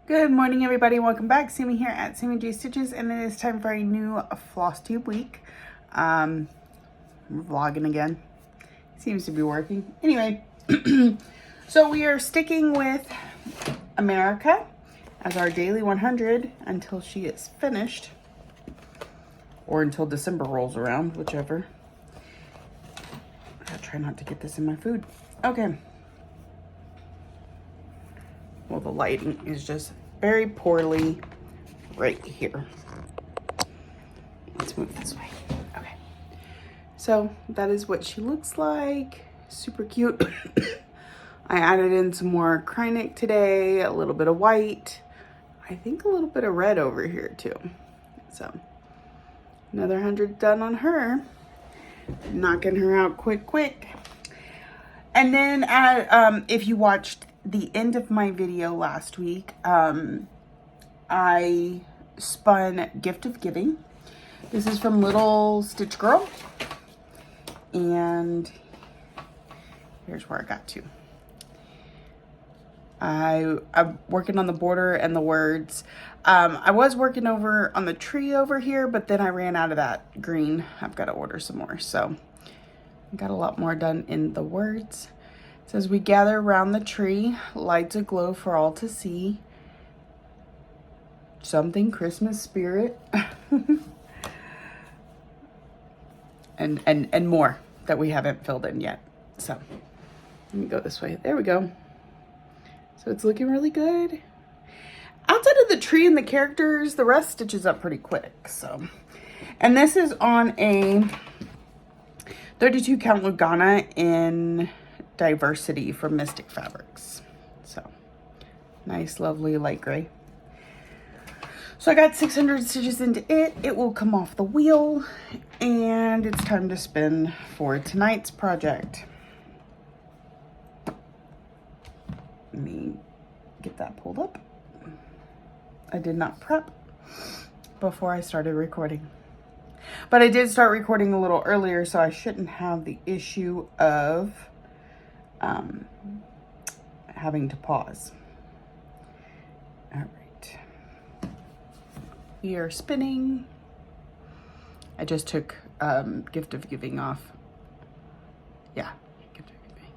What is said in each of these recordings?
Good morning, everybody. Welcome back. Sammy here at Sammy J Stitches, and it is time for a new Flosstube week. We're vlogging again. Seems to be working. Anyway, so we are sticking with America as our daily 100 until she is finished, or until December rolls around, whichever. I'll try not to get this in my food. Okay. Well, the lighting is just very poorly right here. Let's move this way. Okay. So that is what she looks like. Super cute. I added in some more Krynic today, a little bit of white. I think a little bit of red over here too. So another 100 done on her. Knocking her out quick. And then if you watched the end of my video last week, I spun Gift of Giving. This is from Little Stitch Girl. And here's where I got to. I'm working on the border and the words. I was working over on the tree over here, but then I ran out of that green. I've got to order some more. So I got a lot more done in the words. It says, we gather around the tree, lights aglow for all to see. Something Christmas spirit. and more that we haven't filled in yet. So let me go this way. There we go. So it's looking really good. Outside of the tree and the characters, the rest stitches up pretty quick. So, and this is on a 32 count Lugana in Diversity from Mystic Fabrics. So nice, lovely light gray. So I got 600 stitches into it. It will come off the wheel, and it's time to spin for tonight's project. Let me get that pulled up. I did not prep before I started recording, but I did start recording a little earlier, so I shouldn't have the issue of having to pause. All right, we are spinning. I just took Gift of Giving off. Yeah, Gift of Giving.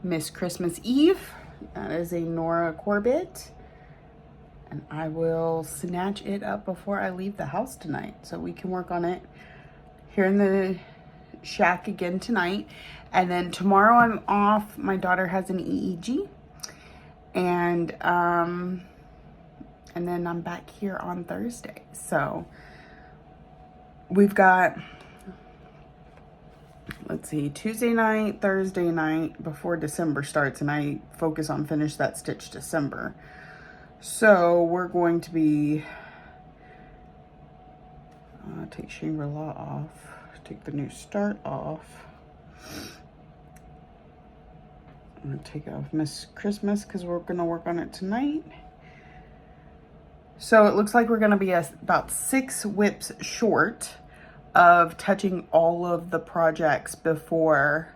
Miss Christmas Eve. That is a Nora Corbett. And I will snatch it up before I leave the house tonight, so we can work on it here in the shack again tonight. And then tomorrow I'm off. My daughter has an EEG. And then I'm back here on Thursday. So we've got, let's see, Tuesday night, Thursday night before December starts, and I focus on finish that stitch December. So we're going to be, take Shangri-La off, take the New Start off. I'm gonna take off Miss Christmas because we're gonna work on it tonight. So it looks like we're gonna be about 6 whips short of touching all of the projects before,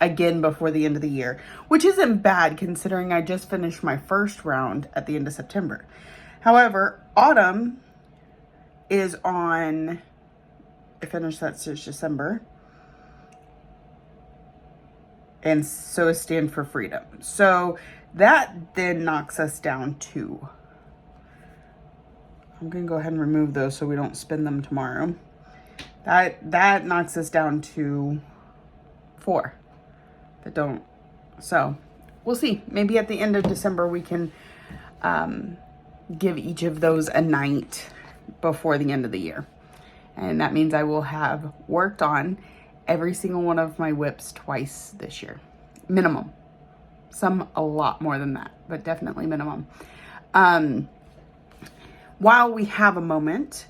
again, before the end of the year, which isn't bad considering I just finished my first round at the end of September. However, autumn is on, I finished that stitch December, and so is Stand for Freedom. So that then knocks us down to, I'm gonna go ahead and remove those so we don't spin them tomorrow. That knocks us down to 4 that don't. So we'll see. Maybe at the end of December we can give each of those a night before the end of the year. And that means I will have worked on every single one of my whips twice this year. Minimum. Some a lot more than that, but definitely minimum. While we have a moment,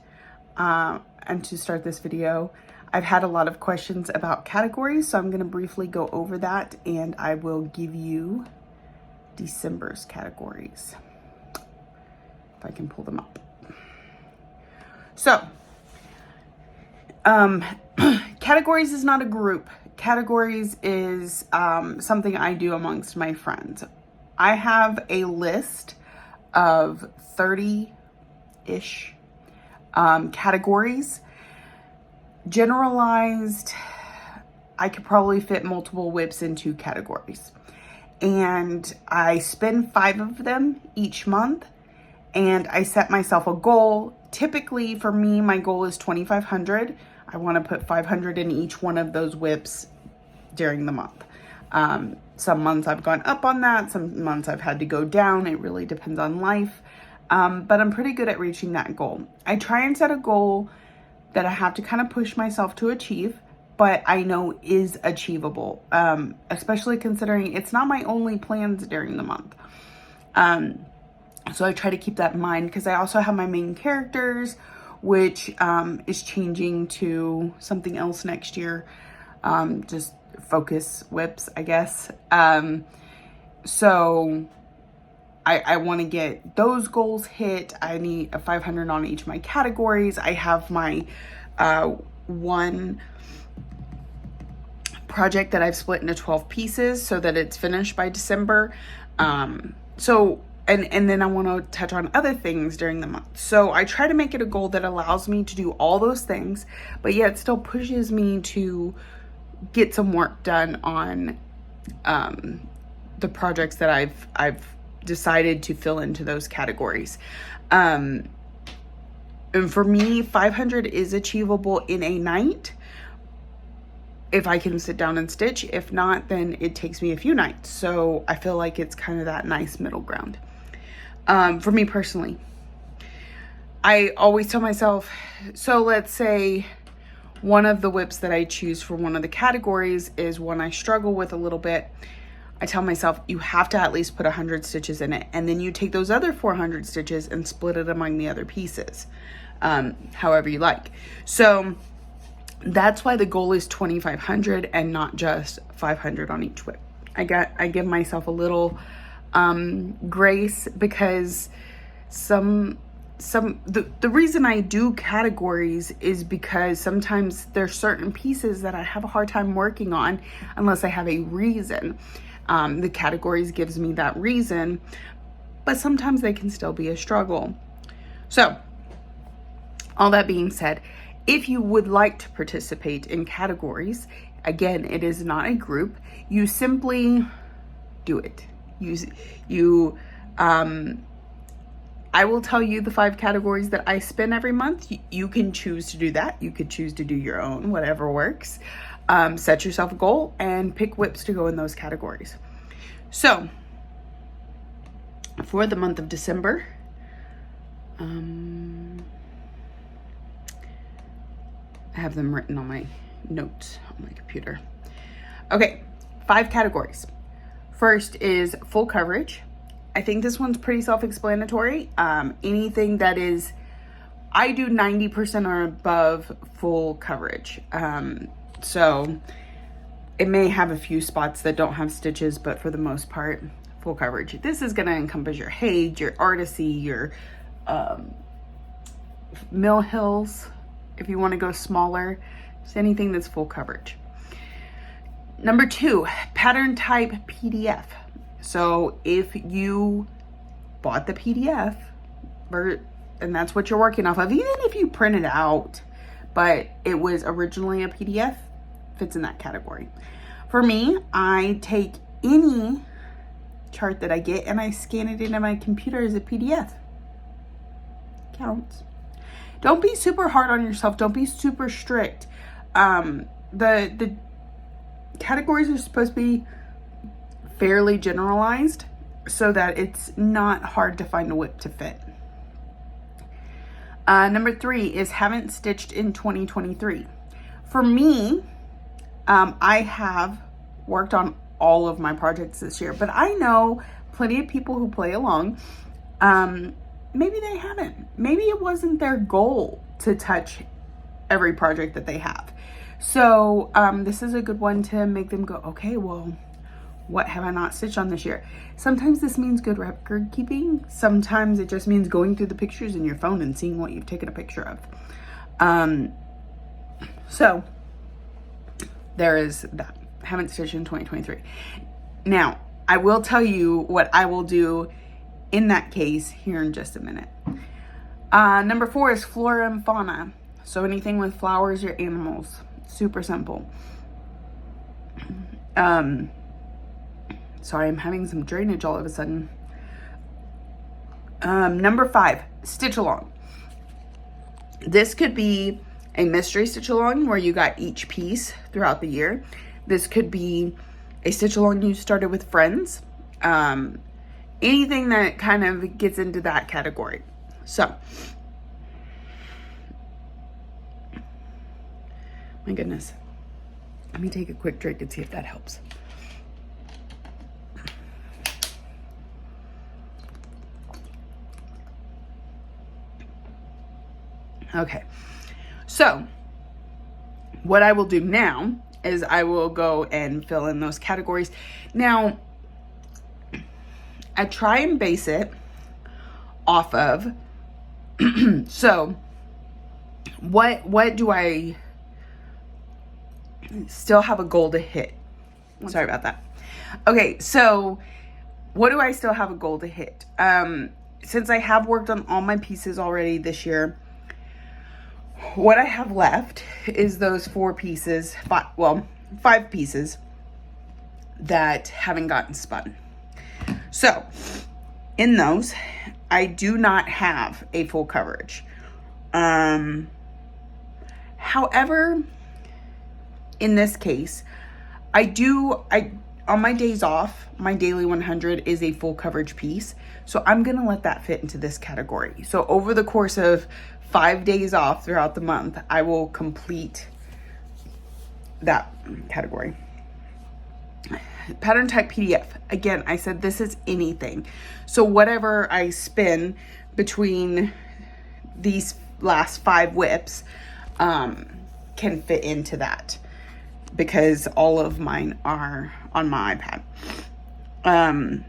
and to start this video, I've had a lot of questions about categories, so I'm going to briefly go over that, and I will give you December's categories, if I can pull them up. So, categories is not a group. categories is something I do amongst my friends. I have a list of 30-ish categories. Generalized, I could probably fit multiple whips into categories. And I spend 5 of them each month. And I set myself a goal. Typically for me, my goal is 2,500. I want to put 500 in each one of those whips during the month. Some months I've gone up on that. Some months I've had to go down. It really depends on life. But I'm pretty good at reaching that goal. I try and set a goal that I have to kind of push myself to achieve, but I know is achievable, especially considering it's not my only plans during the month. So I try to keep that in mind because I also have my main characters, which is changing to something else next year. Just focus whips, I guess. So I want to get those goals hit. I need a 500 on each of my categories. I have my one project that I've split into 12 pieces so that it's finished by December. And then I want to touch on other things during the month. So I try to make it a goal that allows me to do all those things, but yet still pushes me to get some work done on the projects that I've decided to fill into those categories. And for me, 500 is achievable in a night if I can sit down and stitch. If not, then it takes me a few nights. So I feel like it's kind of that nice middle ground. For me personally, I always tell myself, so let's say one of the whips that I choose for one of the categories is one I struggle with a little bit. I tell myself, you have to at least put 100 stitches in it. And then you take those other 400 stitches and split it among the other pieces, however you like. So that's why the goal is 2,500 and not just 500 on each whip. I give myself a little grace because the reason I do categories is because sometimes there's certain pieces that I have a hard time working on unless I have a reason. The categories gives me that reason, but sometimes they can still be a struggle. So all that being said, if you would like to participate in categories, again, it is not a group. You simply do it. I will tell you the 5 categories that I spin every month. You can choose to do that. You could choose to do your own, whatever works. Set yourself a goal and pick whips to go in those categories. So for the month of December, I have them written on my notes on my computer. Okay, 5 categories. First is full coverage. I think this one's pretty self-explanatory. Anything that is, I do 90% or above full coverage. So it may have a few spots that don't have stitches, but for the most part, full coverage. This is going to encompass your Hage, your Artisy, your Mill Hills, if you want to go smaller, just anything that's full coverage. Number 2, pattern type PDF. So if you bought the PDF, and that's what you're working off of, even if you print it out, but it was originally a PDF, fits in that category. For me, I take any chart that I get and I scan it into my computer as a PDF. Counts. Don't be super hard on yourself. Don't be super strict. The categories are supposed to be fairly generalized so that it's not hard to find a whip to fit. Number 3 is haven't stitched in 2023. For me, I have worked on all of my projects this year, but I know plenty of people who play along. Maybe they haven't. Maybe it wasn't their goal to touch every project that they have. So this is a good one to make them go, okay, well, what have I not stitched on this year? Sometimes this means good record keeping. Sometimes it just means going through the pictures in your phone and seeing what you've taken a picture of. So there is that. Haven't stitched in 2023. Now, I will tell you what I will do in that case here in just a minute. Number 4 is flora and fauna. So anything with flowers or animals. Super simple. Sorry, I'm having some drainage all of a sudden. Number 5, stitch along. This could be a mystery stitch along where you got each piece throughout the year. This could be a stitch along you started with friends. Anything that kind of gets into that category. So, my goodness. Let me take a quick drink and see if that helps. Okay, so what I will do now is I will go and fill in those categories. Now, I try and base it off of, so what do I still have a goal to hit? Sorry about that. Okay, so what do I still have a goal to hit? Since I have worked on all my pieces already this year, what I have left is those 4 pieces, 5 pieces that haven't gotten spun. So in those, I do not have a full coverage. However, in this case, on my days off, my daily 100 is a full coverage piece. So I'm going to let that fit into this category. So over the course of 5 days off throughout the month, I will complete that category. Pattern type PDF. Again, I said this is anything. So whatever I spin between these last 5 whips can fit into that, because all of mine are on my iPad.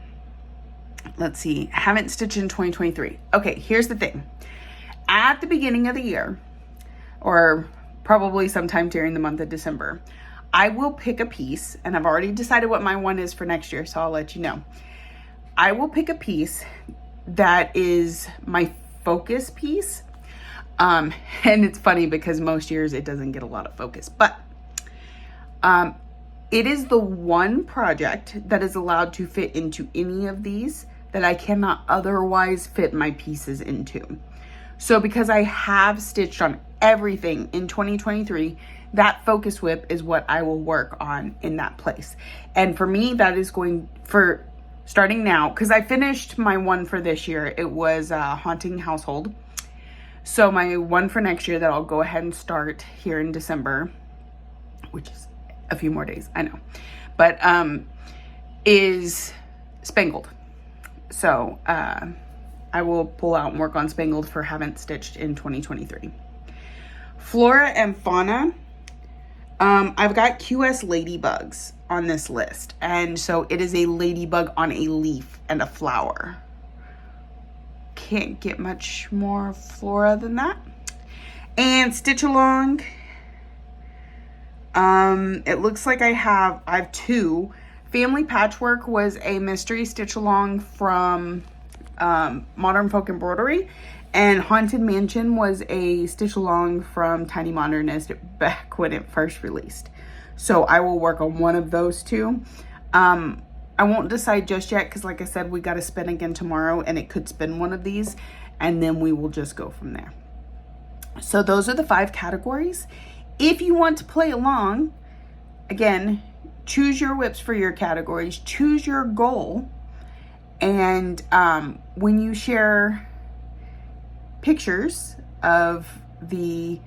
Let's see. Haven't stitched in 2023. Okay, here's the thing. At the beginning of the year, or probably sometime during the month of December, I will pick a piece, and I've already decided what my one is for next year, so I'll let you know. I will pick a piece that is my focus piece. And it's funny because most years it doesn't get a lot of focus, but it is the one project that is allowed to fit into any of these that I cannot otherwise fit my pieces into. So because I have stitched on everything in 2023, that focus whip is what I will work on in that place. And for me, that is going for starting now, because I finished my one for this year. It was Haunting Household. So my one for next year that I'll go ahead and start here in December, which is a few more days, I know, but is Spangled. So I will pull out and work on Spangled for haven't stitched in 2023. Flora and fauna. I've got QS ladybugs on this list. And so it is a ladybug on a leaf and a flower. Can't get much more flora than that. And stitch along. It looks like I have 2. Family Patchwork was a mystery stitch along from Modern Folk Embroidery, and Haunted Mansion was a stitch along from Tiny Modernist back when it first released. So I will work on one of those 2. I won't decide just yet because, like I said, we got to spin again tomorrow, and it could spin one of these, and then we will just go from there. So those are the 5 categories. If you want to play along, again, choose your whips for your categories, choose your goal, and when you share pictures of the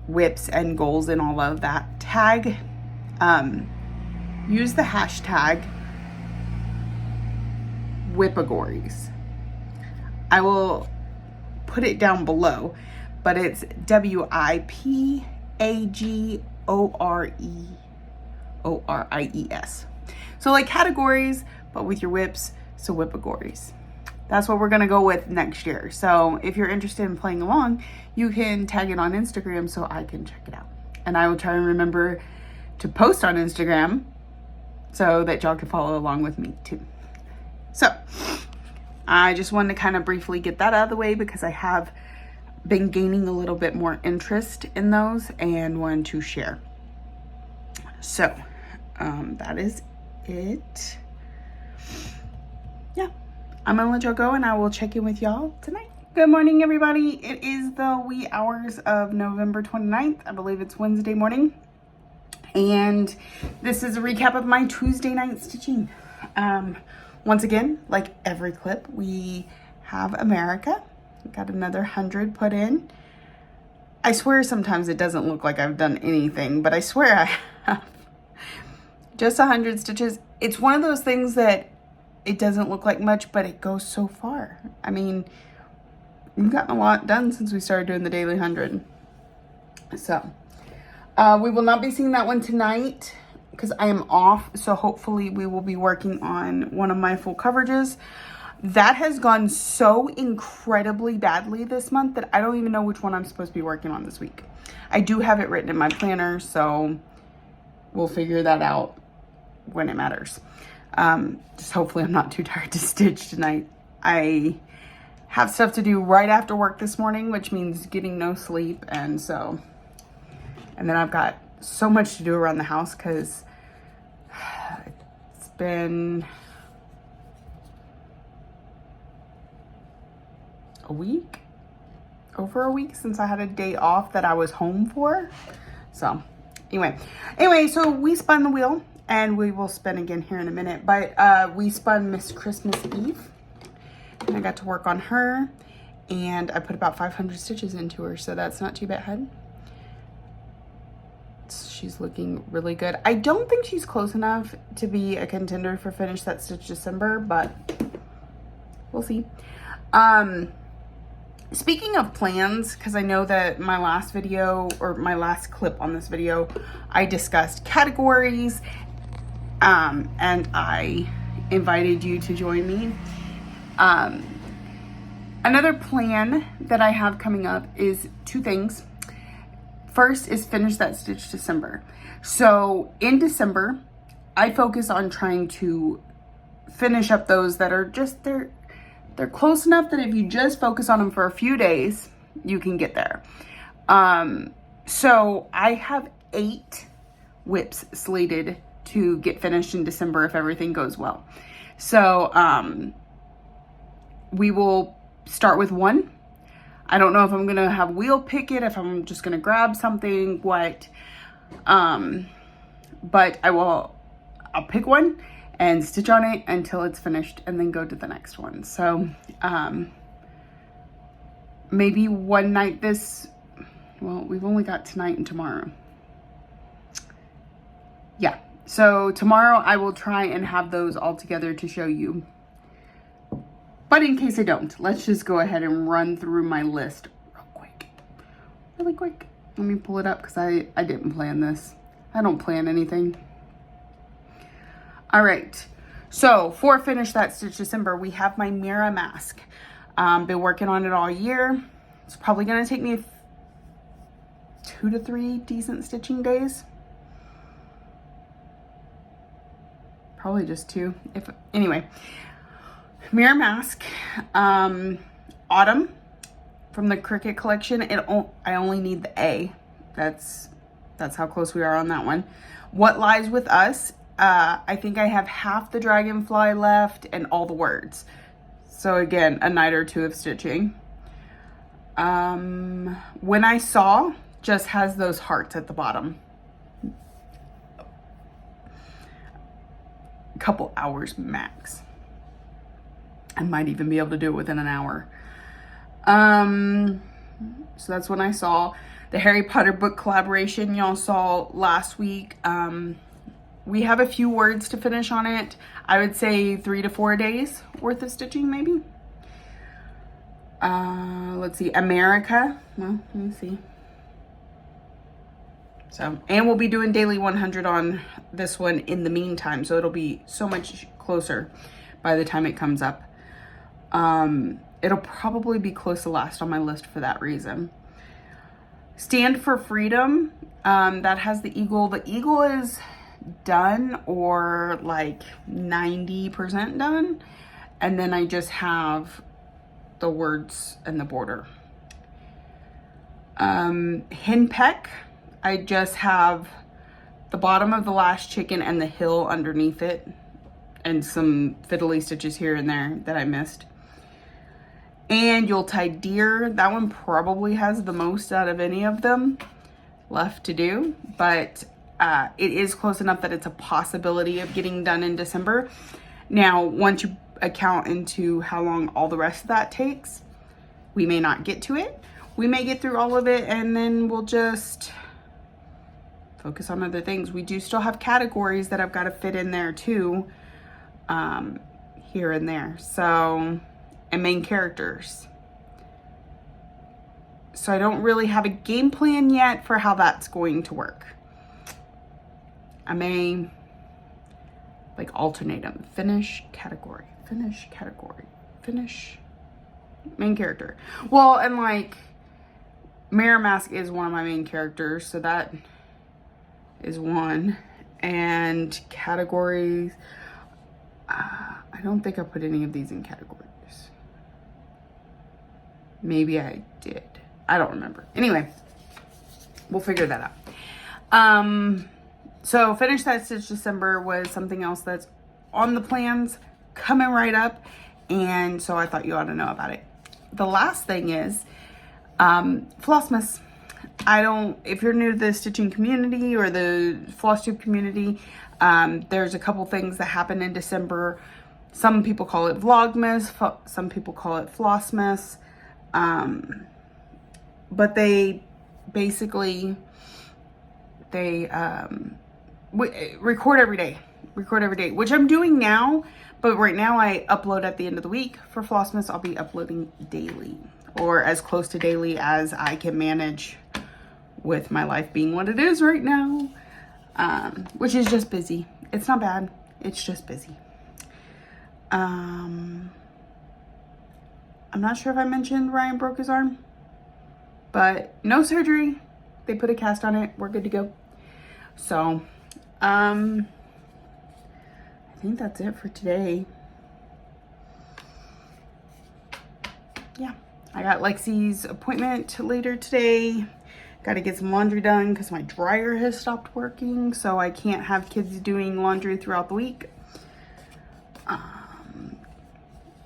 whips and goals and all of that, tag, use the hashtag Whipagories. I will put it down below, but it's WIPAGOREORIES. So like categories, but with your whips, so Whipagories. That's what we're gonna go with next year. So if you're interested in playing along, you can tag it on Instagram so I can check it out. And I will try and remember to post on Instagram so that y'all can follow along with me too. So I just wanted to kind of briefly get that out of the way because I have been gaining a little bit more interest in those and wanted to share. So that is it. Yeah, I'm gonna let y'all go and I will check in with y'all tonight. Good morning, everybody. It is the wee hours of November 29th. I believe it's Wednesday morning. And this is a recap of my Tuesday night stitching. Once again, like every clip, we have America. Got another 100 put in. I swear sometimes it doesn't look like I've done anything, but I swear I have. Just 100 stitches. It's one of those things that it doesn't look like much, but it goes so far. I mean, we've gotten a lot done since we started doing the daily 100. So, we will not be seeing that one tonight because I am off. So hopefully we will be working on one of my full coverages. That has gone so incredibly badly this month that I don't even know which one I'm supposed to be working on this week. I do have it written in my planner, so we'll figure that out when it matters. Just hopefully I'm not too tired to stitch tonight. I have stuff to do right after work this morning, which means getting no sleep. And then I've got so much to do around the house because it's been over a week since I had a day off that I was home for. So anyway, so we spun the wheel and we will spin again here in a minute, but we spun Miss Christmas Eve and I got to work on her and I put about 500 stitches into her. So that's not too bad. She's looking really good. I don't think she's close enough to be a contender for Finish That Stitch December, but we'll see. Speaking of plans, because I know that my last video or my last clip on this video, I discussed categories, and I invited you to join me. Another plan that I have coming up is two things. First is Finish That Stitch December. So in December, I focus on trying to finish up those that are just, they're close enough that if you just focus on them for a few days, you can get there. So I have 8 whips slated to get finished in December if everything goes well. So we will start with 1. I don't know if I'm going to have wheel pick it, if I'm just going to grab something, what. But I'll pick one and stitch on it until it's finished and then go to the next one. So maybe one night well, we've only got tonight and tomorrow. Yeah, so tomorrow I will try and have those all together to show you. But in case I don't, let's just go ahead and run through my list really quick. Let me pull it up because I didn't plan this. I don't plan anything. All right, so for Finish That Stitch December, we have my Mira mask. Been working on it all year. It's probably gonna take me 2 to 3 decent stitching days. Probably just 2. Anyway, Mira mask, Autumn from the Cricut collection. I only need the A. That's how close we are on that one. What Lies With Us. I think I have half the dragonfly left and all the words. So again, a night or 2 of stitching. When I Saw just has those hearts at the bottom. A couple hours max. I might even be able to do it within an hour. So that's When I Saw. The Harry Potter book collaboration y'all saw last week. We have a few words to finish on it. I would say 3 to 4 days worth of stitching, maybe. Let's see, America. Well, let me see. So, and we'll be doing daily 100 on this one in the meantime. So it'll be so much closer by the time it comes up. It'll probably be close to last on my list for that reason. Stand for Freedom, that has the eagle. The eagle is done, or like 90% done. And then I just have the words and the border. Henpeck, I just have the bottom of the last chicken and the hill underneath it, and some fiddly stitches here and there that I missed. And Yuletide Deer, that one probably has the most out of any of them left to do, but it is close enough that it's a possibility of getting done in December. Now, once you account into how long all the rest of that takes, we may not get to it. We may get through all of it and then we'll just focus on other things. We do still have categories that I've got to fit in there too, here and there. So, and main characters. So I don't really have a game plan yet for how that's going to work. I may like alternate them. Finish category, finish category, finish main character. Well, and like Mirror Mask is one of my main characters, so that is one. And categories, I don't think I put any of these in categories. Maybe I did. I don't remember. Anyway, we'll figure that out. So Finish That Stitch December was something else that's on the plans, coming right up. And so I thought you ought to know about it. The last thing is Flossmas. If you're new to the stitching community or the Flosstube community, there's a couple things that happen in December. Some people call it Vlogmas, some people call it Flossmas. But they basically, record every day, which I'm doing now. But right now I upload at the end of the week. For Flossmas, I'll be uploading daily, or as close to daily as I can manage with my life being what it is right now, which is just busy. It's not bad. It's just busy. I'm not sure if I mentioned Ryan broke his arm, but no surgery. They put a cast on it. We're good to go. So, I think that's it for today. Yeah, I got Lexi's appointment later today. Got to get some laundry done because my dryer has stopped working, so I can't have kids doing laundry throughout the week.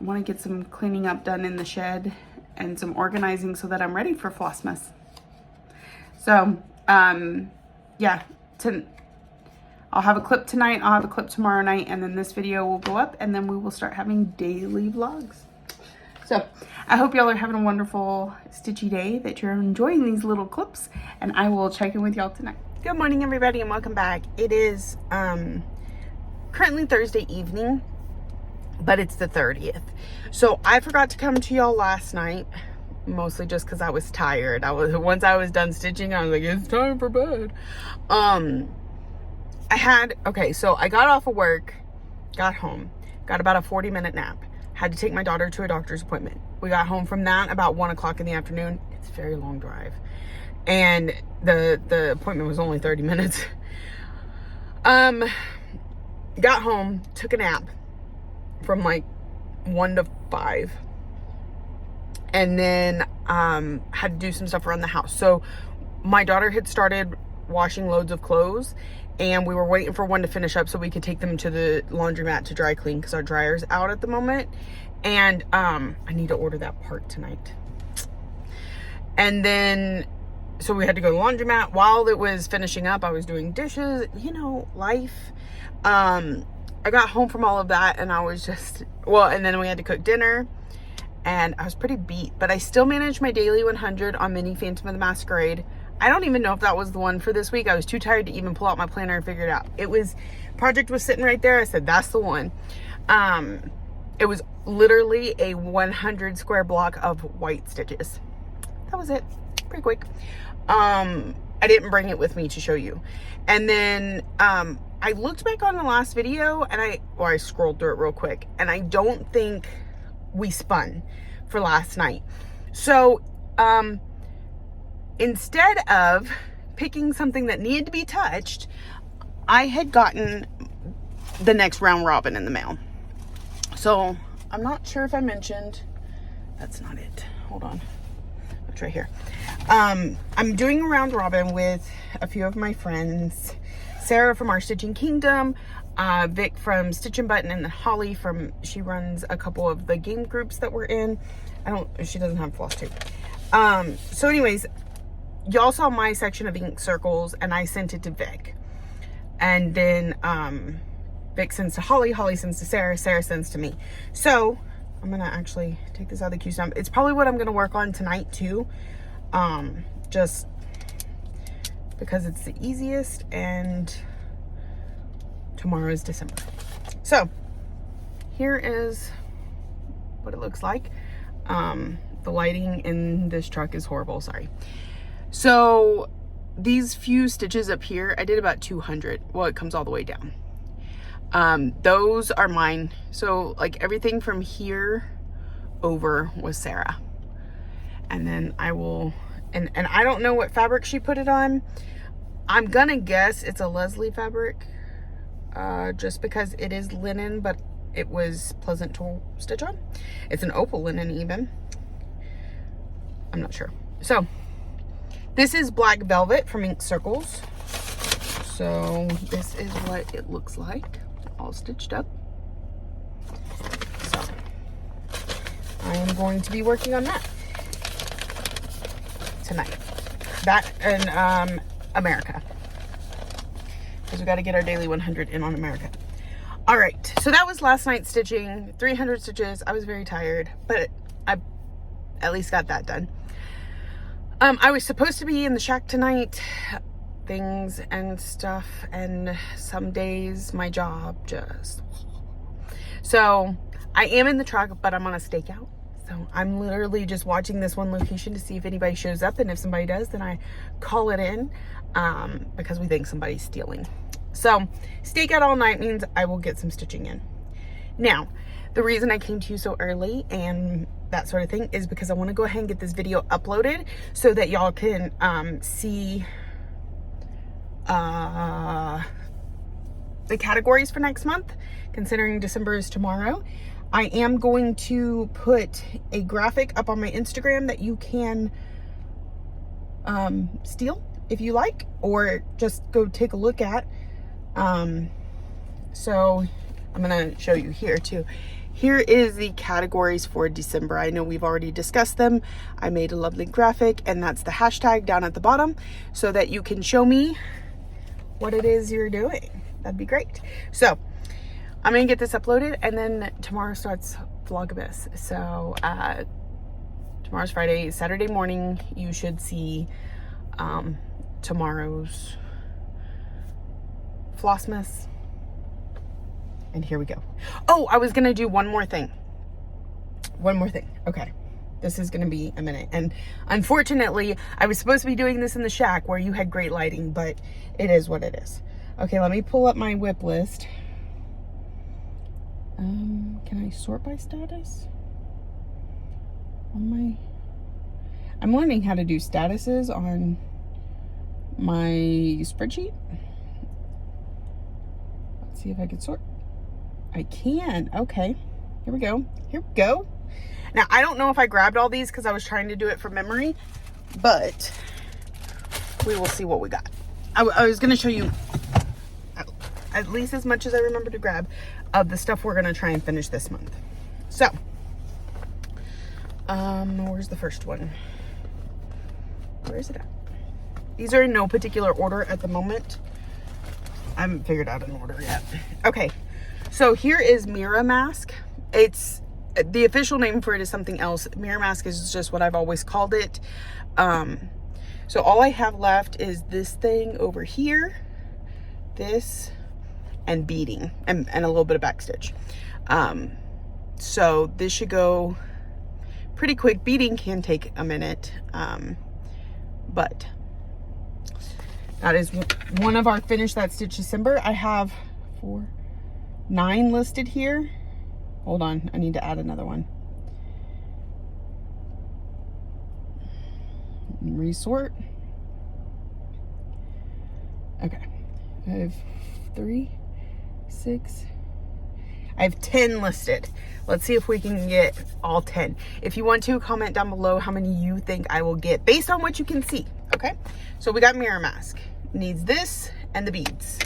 Want to get some cleaning up done in the shed and some organizing so that I'm ready for Flossmas. So, yeah, I'll have a clip tonight, I'll have a clip tomorrow night, and then this video will go up, and then we will start having daily vlogs. So, I hope y'all are having a wonderful stitchy day, that you're enjoying these little clips, and I will check in with y'all tonight. Good morning, everybody, and welcome back. It is currently Thursday evening, but it's the 30th. So I forgot to come to y'all last night, mostly just because I was tired. Once I was done stitching, I was like, it's time for bed. So I got off of work, got home, got about a 40-minute nap, had to take my daughter to a doctor's appointment. We got home from that about 1 o'clock in the afternoon. It's a very long drive, and the appointment was only 30 minutes. Got home, took a nap from like 1 to 5, and then had to do some stuff around the house. So my daughter had started washing loads of clothes, and we were waiting for one to finish up so we could take them to the laundromat to dry clean because our dryer's out at the moment. And I need to order that part tonight. And then so we had to go to the laundromat. While it was finishing up, I was doing dishes, life. I got home from all of that, and I was just, and then we had to cook dinner, and I was pretty beat, but I still managed my daily 100 on Mini Phantom of the Masquerade. I don't even know if that was the one for this week. I was too tired to even pull out my planner and figure it out. Project was sitting right there. I said, that's the one. It was literally a 100 square block of white stitches. That was it. Pretty quick. I didn't bring it with me to show you. And then, I looked back on the last video, and I scrolled through it real quick, and I don't think we spun for last night. So, instead of picking something that needed to be touched, I had gotten the next round robin in the mail. So I'm not sure if I mentioned, that's not it. Hold on. It's right here. I'm doing a round robin with a few of my friends. Sarah from Our Stitching Kingdom, Vic from Stitch and Button, and then Holly she runs a couple of the game groups that we're in. She doesn't have Flosstube. So anyways, y'all saw my section of ink circles and I sent it to Vic. And then Vic sends to Holly, Holly sends to Sarah, Sarah sends to me. So I'm gonna actually take this out of the queue stump. It's probably what I'm gonna work on tonight too. Just because it's the easiest, and tomorrow is December. So here is what it looks like. The lighting in this truck is horrible, sorry. So these few stitches up here, I did about 200. Well, it comes all the way down. Those are mine. So like everything from here over was Sarah. And then I will, and I don't know what fabric she put it on. I'm gonna guess it's a Leslie fabric, just because it is linen, but it was pleasant to stitch on. It's an opal linen even. I'm not sure. So this is black velvet from Ink Circles. So this is what it looks like, all stitched up. So I am going to be working on that tonight. That and America, because we got to get our daily 100 in on America. All right, so that was last night's stitching. 300 stitches. I was very tired, but I at least got that done. I was supposed to be in the shack tonight, things and stuff, and some days my job just, so I am in the truck, but I'm on a stakeout. So I'm literally just watching this one location to see if anybody shows up, and if somebody does, then I call it in, because we think somebody's stealing. So stakeout all night means I will get some stitching in. Now, the reason I came to you so early and that sort of thing is because I want to go ahead and get this video uploaded so that y'all can see the categories for next month, considering December is tomorrow. I am going to put a graphic up on my Instagram that you can steal if you like, or just go take a look at. So I'm gonna show you here too. Here is the categories for December. I know we've already discussed them. I made a lovely graphic, and that's the hashtag down at the bottom so that you can show me what it is you're doing. That'd be great. So I'm gonna get this uploaded, and then tomorrow starts Vlogmas. So tomorrow's Friday. Saturday morning you should see tomorrow's Flossmas. And here we go. Oh, I was gonna do one more thing. Okay, this is gonna be a minute, and unfortunately I was supposed to be doing this in the shack where you had great lighting, but it is what it is. Okay, let me pull up my whip list. Can I sort by status on my, I'm learning how to do statuses on my spreadsheet. Let's see if I can sort. I can. Okay, here we go. Now I don't know if I grabbed all these because I was trying to do it from memory, but we will see what we got. I was going to show you at least as much as I remember to grab of the stuff we're going to try and finish this month. So where's the first one? Where is it at? These are in no particular order at the moment. I haven't figured out an order yet. Okay, so here is Mira Mask. It's the official name for it is something else. Mira Mask is just what I've always called it. So all I have left is this thing over here, this, and beading, and a little bit of backstitch. So this should go pretty quick. Beading can take a minute, but that is one of our Finish That Stitch December. I have 9 listed here. Hold on, I need to add another one. and resort. Okay, I have 3, 6, I have 10 listed. Let's see if we can get all 10. If you want to, comment down below how many you think I will get based on what you can see, okay? So we got mirror mask. Needs this and the beads.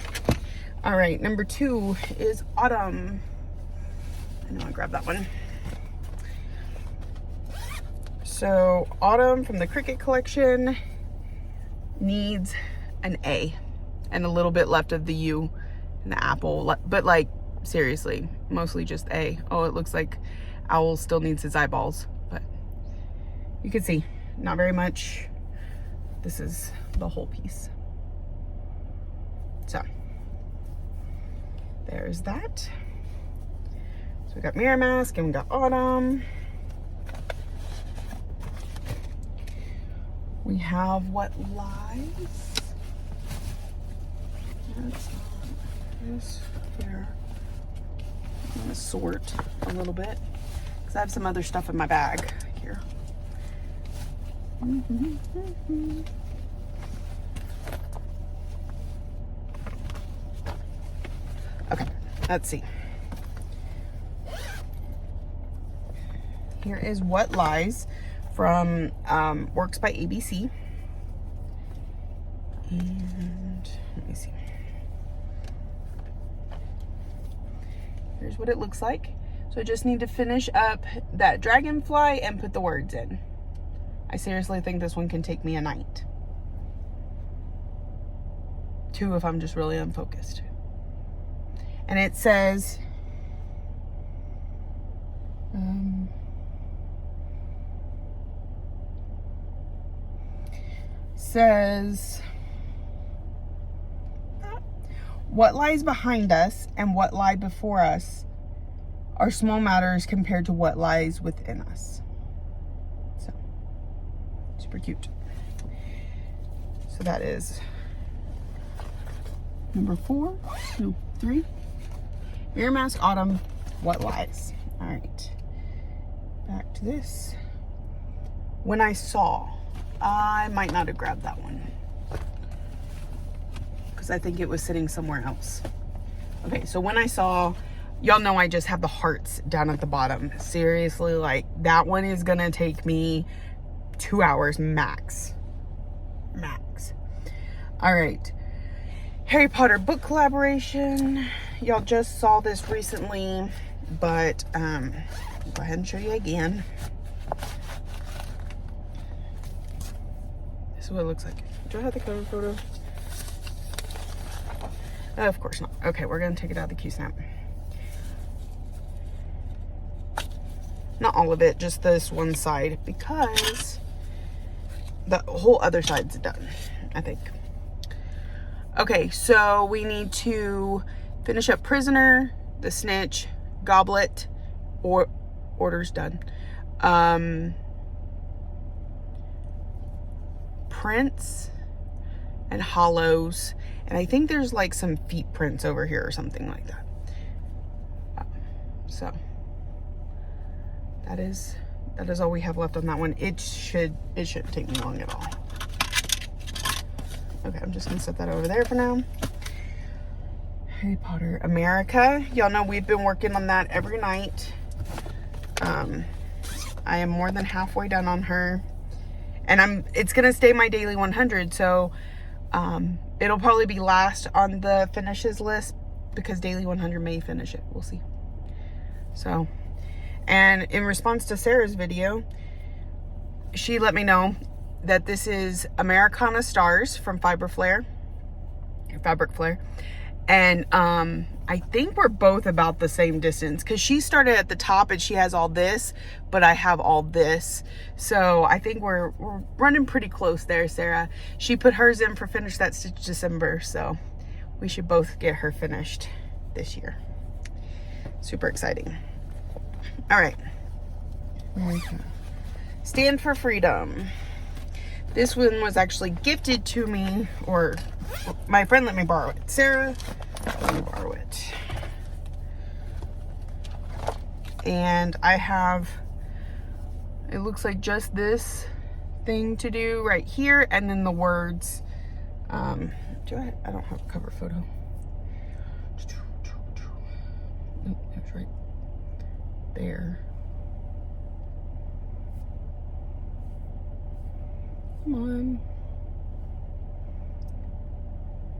All right, number 2 is Autumn. I know I grabbed that one. So Autumn from the Cricut collection needs an A and a little bit left of the U and the apple, but like seriously, mostly just A. Oh, it looks like Owl still needs his eyeballs, but you can see not very much. This is the whole piece. So there's that. So we got mirror mask and we got Autumn. We have What Lies. That's this here. I'm gonna sort a little bit because I have some other stuff in my bag here. Okay, let's see. Here is What Lies from Works by ABC. And let me see. Here's what it looks like. So I just need to finish up that dragonfly and put the words in. I seriously think this one can take me a night. 2 if I'm just really unfocused. And it says, what lies behind us and what lie before us are small matters compared to what lies within us. So, super cute. So that is number 4, 2, 3. Mirror Mask, Autumn, What Lies. All right, back to this. When I Saw. I might not have grabbed that one because I think it was sitting somewhere else. Okay, so When I Saw, y'all know I just have the hearts down at the bottom. Seriously, like that one is gonna take me 2 hours max. All right, Harry Potter book collaboration. Y'all just saw this recently, but go ahead and show you again. This is what it looks like. Do I have the cover photo? Of course not. Okay, we're gonna take it out of the Q-snap. Not all of it, just this one side, because the whole other side's done, I think. Okay, so we need to finish up Prisoner, The Snitch, Goblet, or Order's done. Prints and Hollows, and I think there's like some feet prints over here or something like that. So that is all we have left on that one. It shouldn't take me long at all. Okay, I'm just gonna set that over there for now. Harry Potter America. Y'all know we've been working on that every night. I am more than halfway done on her. And it's gonna stay my daily 100, so it'll probably be last on the finishes list because daily 100 may finish it. We'll see. So, and in response to Sarah's video, she let me know that this is Americana Stars from Fabric Flare. And I think we're both about the same distance because she started at the top and she has all this, but I have all this. So I think we're running pretty close there, Sarah. She put hers in for Finish That Stitch December, so we should both get her finished this year. Super exciting. All right. Stand for Freedom. This one was actually gifted to me, or my friend let me borrow it. Sarah let me borrow it. And I have, it looks like just this thing to do right here, and then the words. I don't have a cover photo. Nope, that's right there. Come on.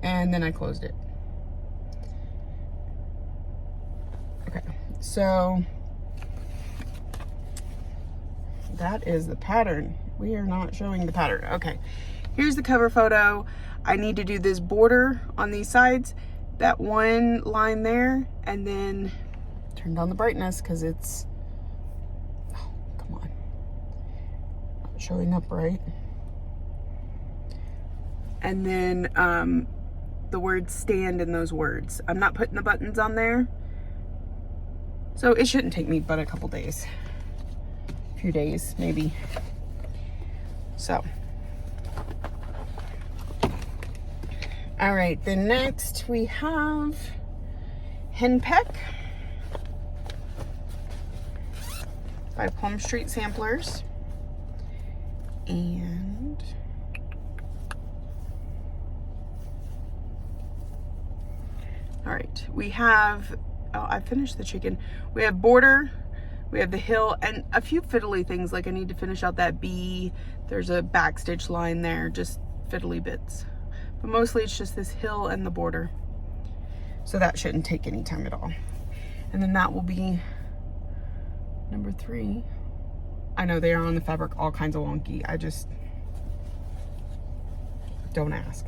And then I closed it. Okay, so that is the pattern. We are not showing the pattern. Okay, here's the cover photo. I need to do this border on these sides, that one line there, and then turn down the brightness because it's, oh, come on, not showing up right. And then the words stand in those words. I'm not putting the buttons on there, so it shouldn't take me but a couple days, a few days maybe. So, all right, then next we have Henpeck by Plum Street Samplers. And all right, we have, oh, I finished the chicken. We have border, we have the hill, and a few fiddly things, like I need to finish out that bee. There's a backstitch line there, just fiddly bits. But mostly it's just this hill and the border. So that shouldn't take any time at all. And then that will be number 3. I know they are on the fabric all kinds of wonky. I just don't ask.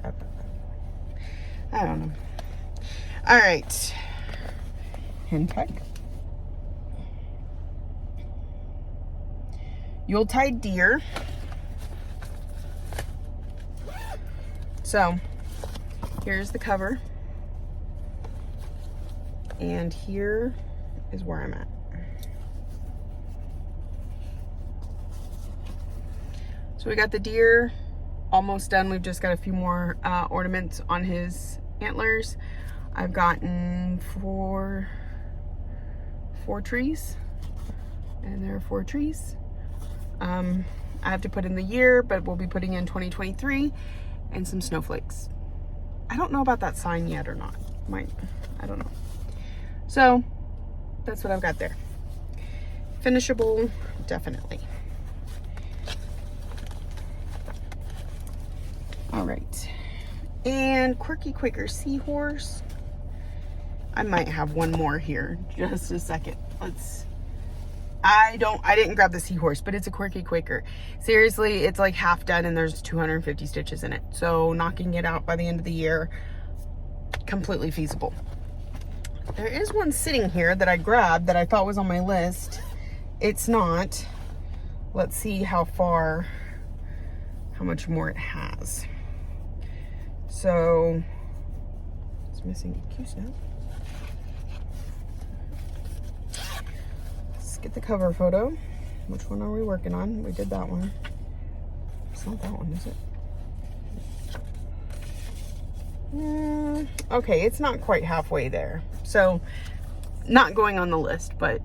I don't know. All right. Henpeck. Yuletide Deer. So here's the cover, and here is where I'm at. So we got the deer almost done. We've just got a few more ornaments on his antlers. I've gotten four trees, and there are 4 trees. I have to put in the year, but we'll be putting in 2023. And some snowflakes. I don't know about that sign yet or not. I don't know. So that's what I've got there. Finishable, definitely. All right. And Quirky Quaker Seahorse. I might have one more here. Just a second. I didn't grab the seahorse, but it's a Quirky Quaker. Seriously, it's like half done and there's 250 stitches in it. So knocking it out by the end of the year, completely feasible. There is one sitting here that I grabbed that I thought was on my list. It's not. Let's see how much more it has. So, it's missing a Q snap. Get the cover photo. Which one are we working on? We did that one. It's not that one, is it? Okay, it's not quite halfway there. So, not going on the list, but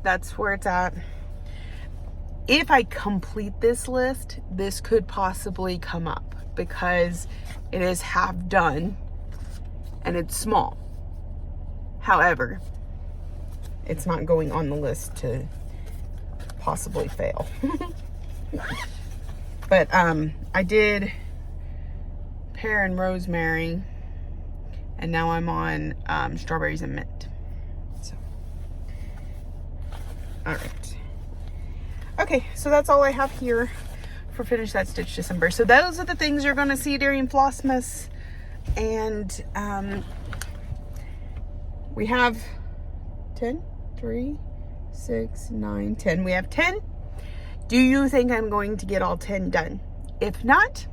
that's where it's at. If I complete this list, this could possibly come up because it is half done and it's small. However, it's not going on the list to possibly fail. But I did pear and rosemary, and now I'm on strawberries and mint. So, all right. Okay, so that's all I have here for Finish That Stitch December. So those are the things you're going to see during Flossmas, and we have 10. 3, 6, 9, 10. We have 10. Do you think I'm going to get all 10 done? If not,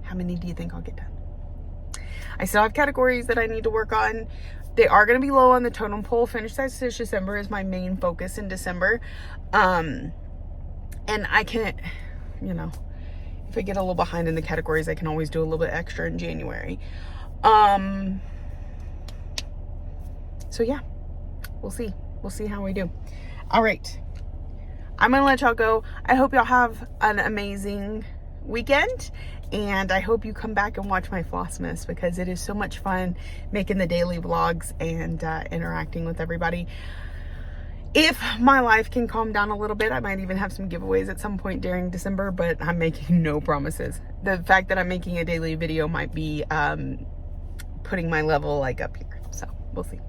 how many do you think I'll get done? I still have categories that I need to work on. They are going to be low on the totem pole. Finish That Stitch December is my main focus in December. And I can, if I get a little behind in the categories, I can always do a little bit extra in January. So yeah, we'll see. We'll see how we do. All right. I'm gonna let y'all go. I hope y'all have an amazing weekend, and I hope you come back and watch my Flossmas, because it is so much fun making the daily vlogs and interacting with everybody. If my life can calm down a little bit, I might even have some giveaways at some point during December, but I'm making no promises. The fact that I'm making a daily video might be putting my level like up here, so we'll see.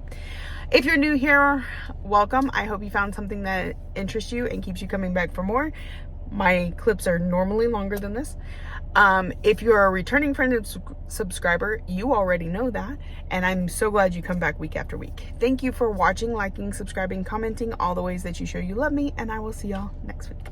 If you're new here, welcome. I hope you found something that interests you and keeps you coming back for more. My clips are normally longer than this. If you're a returning friend and subscriber, you already know that, and I'm so glad you come back week after week. Thank you for watching, liking, subscribing, commenting, all the ways that you show you love me, and I will see y'all next week.